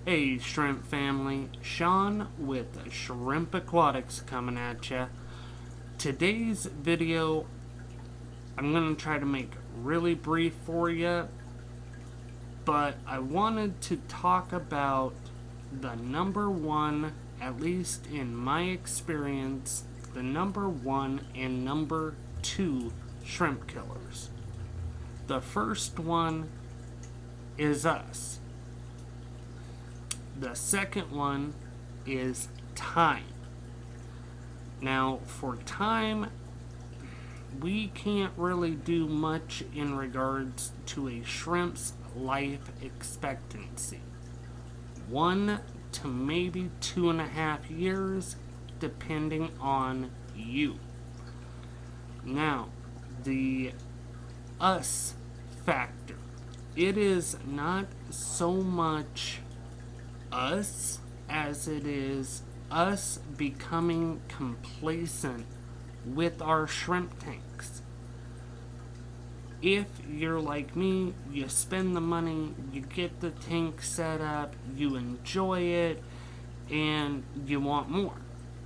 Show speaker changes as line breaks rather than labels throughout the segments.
Hey shrimp family, Sean with Shrimp Aquatics coming at ya. Today's video I'm going to try to make really brief for you, but I wanted to talk about the number one, at least in my experience, the number one and number two shrimp killers. The first one is us. The second one is time. Now, for time, we can't really do much in regards to a shrimp's life expectancy. 1 to maybe 2.5 years, depending on you. Now, the us factor. It is not so much us as it is us becoming complacent with our shrimp tanks. If you're like me, you spend the money, you get the tank set up, you enjoy it, and you want more.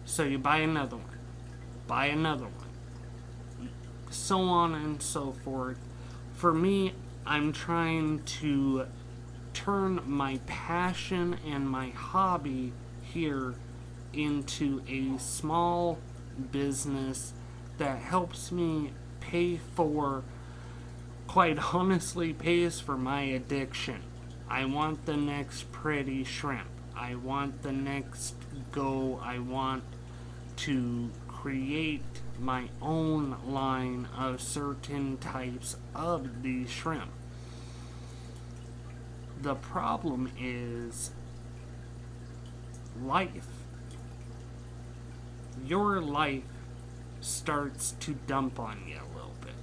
So you buy another one, so on and so forth. For me, I'm trying to turn my passion and my hobby here into a small business that helps me pay for, quite honestly, pays for my addiction. I want the next pretty shrimp. I want the next go. I want to create my own line of certain types of these shrimp. The problem is life. Your life starts to dump on you a little bit.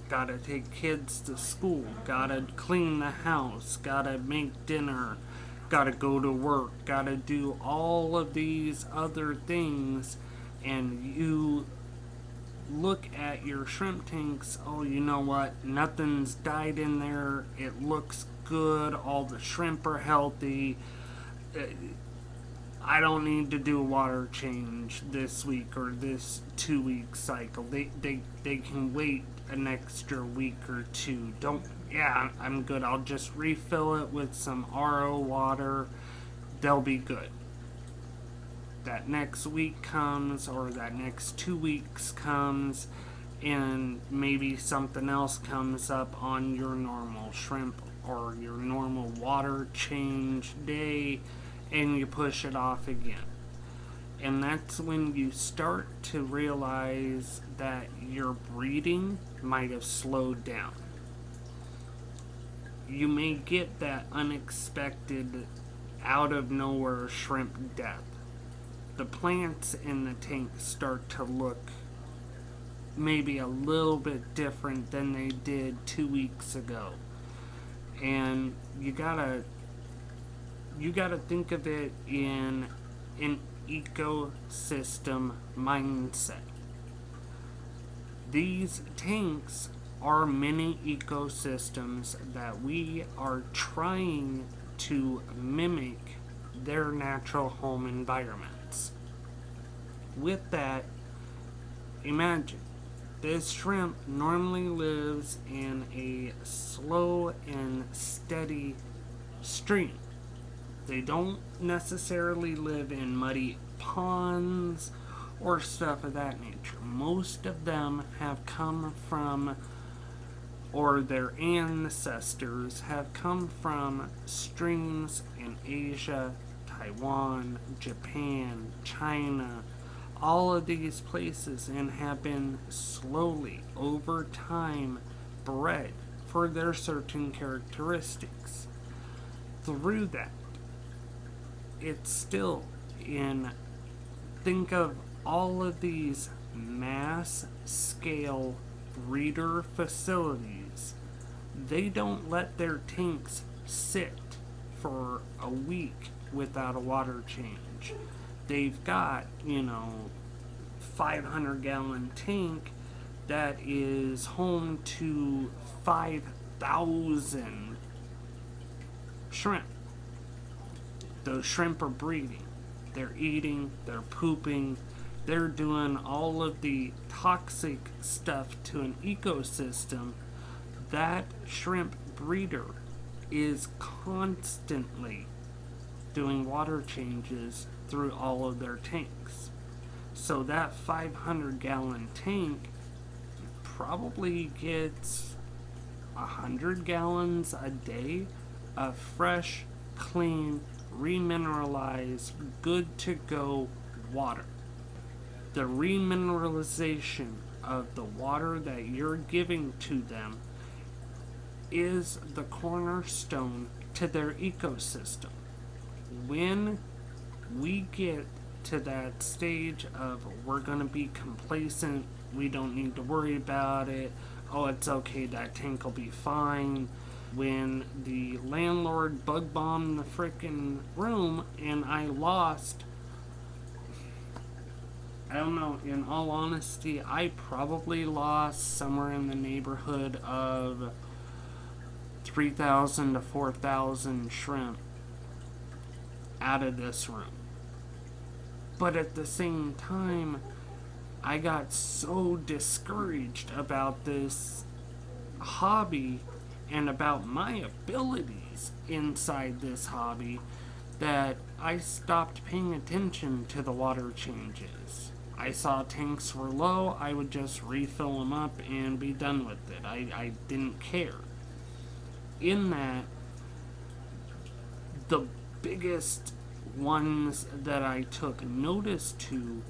Gotta take kids to school, gotta clean the house, gotta make dinner, gotta go to work, gotta do all of these other things, and you look at your shrimp tanks, oh, you know what, nothing's died in there, it looks good, all the shrimp are healthy, I don't need to do a water change this week or this 2-week cycle. They can wait an extra week or two. I'm good. I'll just refill it with some RO water. They'll be good. That next week comes, or that next 2 weeks comes, and maybe something else comes up on your normal shrimp or your normal water change day, and you push it off again. And that's when you start to realize that your breeding might have slowed down. You may get that unexpected, out of nowhere shrimp death. The plants in the tank start to look maybe a little bit different than they did 2 weeks ago. And you gotta think of it in an ecosystem mindset. These tanks are mini ecosystems that we are trying to mimic their natural home environments. With that, imagine this shrimp normally lives in a slow and steady stream. They don't necessarily live in muddy ponds or stuff of that nature. Most of them have come from, or their ancestors have come from, streams in Asia, Taiwan, Japan, China, all of these places, and have been slowly, over time, bred for their certain characteristics. Through that, it's still think of all of these mass scale breeder facilities. They don't let their tanks sit for a week without a water change. They've got, 500-gallon tank that is home to 5,000 shrimp. Those shrimp are breeding. They're eating, they're pooping, they're doing all of the toxic stuff to an ecosystem. That shrimp breeder is constantly doing water changes through all of their tanks. So that 500-gallon tank probably gets 100 gallons a day of fresh, clean, remineralized, good to go water. The remineralization of the water that you're giving to them is the cornerstone to their ecosystem. When we get to that stage of we're going to be complacent, we don't need to worry about it, oh, it's okay, that tank will be fine. When the landlord bug bombed the frickin' room and I lost, I don't know, in all honesty, I probably lost somewhere in the neighborhood of 3,000 to 4,000 shrimp out of this room. But at the same time, I got so discouraged about this hobby and about my abilities inside this hobby that I stopped paying attention to the water changes. I saw tanks were low, I would just refill them up and be done with it. I didn't care. In that, the biggest ones that I took notice to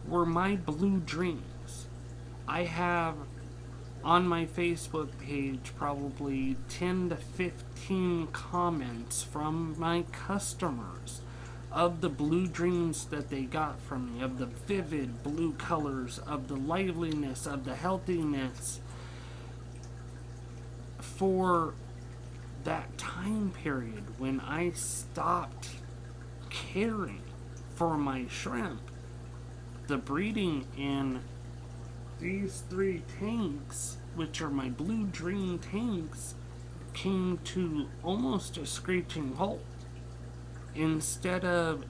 were my blue dreams. I have on my Facebook page probably 10 to 15 comments from my customers of the blue dreams that they got from me, of the vivid blue colors, of the liveliness, of the healthiness. For that time period when I stopped caring for my shrimp, the breeding in these 3 tanks, which are my blue dream tanks, came to almost a screeching halt. Instead of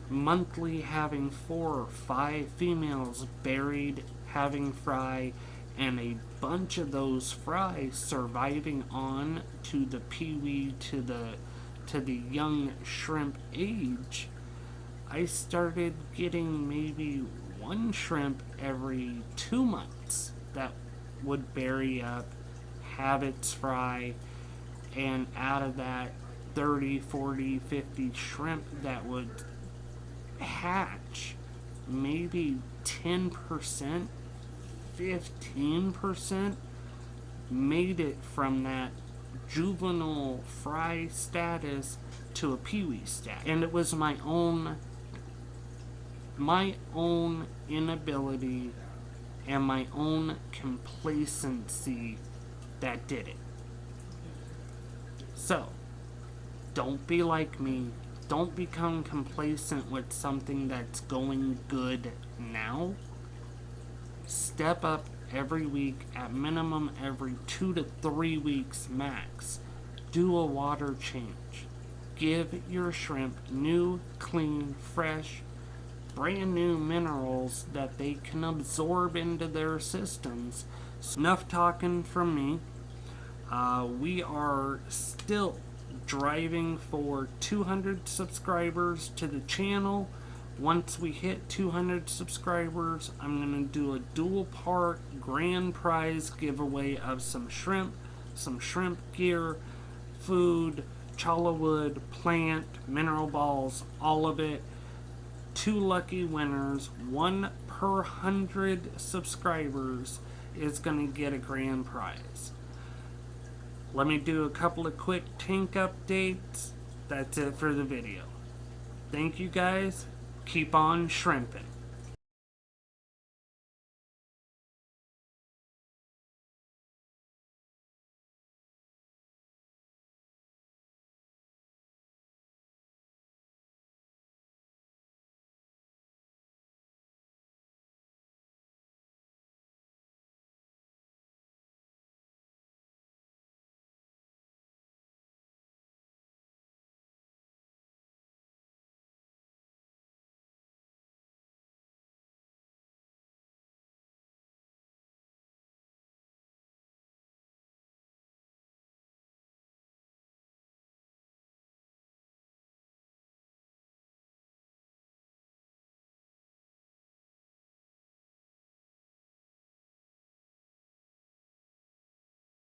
monthly having 4 or 5 females buried, having fry, and a bunch of those fry surviving on to the peewee, to the young shrimp age, I started getting maybe 1 shrimp every 2 months that would bury up, have its fry, and out of that 30, 40, 50 shrimp that would hatch, maybe 10%, 15% made it from that juvenile fry status to a peewee status. And it was my own inability and my own complacency that did it. So, don't be like me. Don't become complacent with something that's going good now. Step up every week, at minimum every 2 to 3 weeks max. Do a water change. Give your shrimp new, clean, fresh, brand new minerals that they can absorb into their systems. Enough talking from me. We are still driving for 200 subscribers to the channel. Once we hit 200 subscribers, I'm going to do a dual part grand prize giveaway of some shrimp gear, food, chala wood, plant, mineral balls, all of it. 2 lucky winners, 1 per 100 subscribers is going to get a grand prize. Let me do a couple of quick tank updates. That's it for the video. Thank you guys. Keep on shrimping.